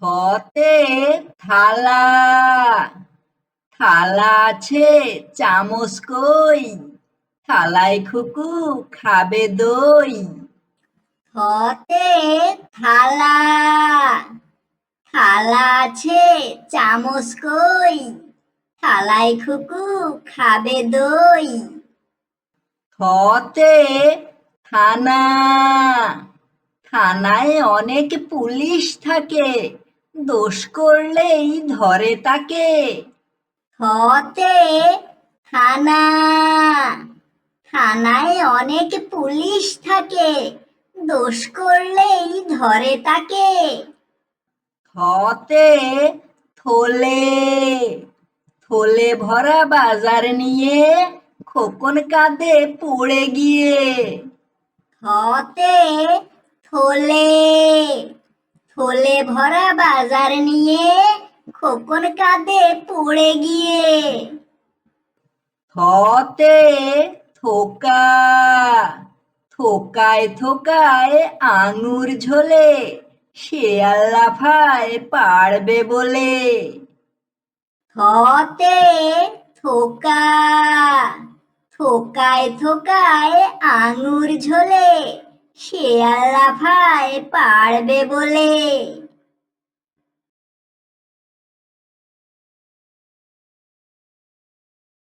থতে থালা, থালা আছে চামচ কই, থালায় খুকু খাবে দই। থতে থালা, থালা আছে চামচ কই, থালায় খুকু খাবে দই। থতে থানা, থানায় অনেক পুলিশ থাকে, দোষ করলেই ধরে তাকে। থতে থানা, থানায় অনেক পুলিশ থাকে, দোষ করলেই ধরে তাকে। থতে থলে, থলে ভরা বাজার নিয়ে খোকন কাঁদে পড়ে গিয়ে। থতে থলে, থলে ভরা বাজার নিয়ে খোকন কাঁদে পড়ে গিয়ে। থতে থোকা, থোকায় থোকায় আঙুর ঝোলে, শেয়াল লাফায় পারবে বলে। থতে থোকা, থোকায় থোকায় আঙুর ঝোলে, শেয়াল লাফায় পারবে বলে।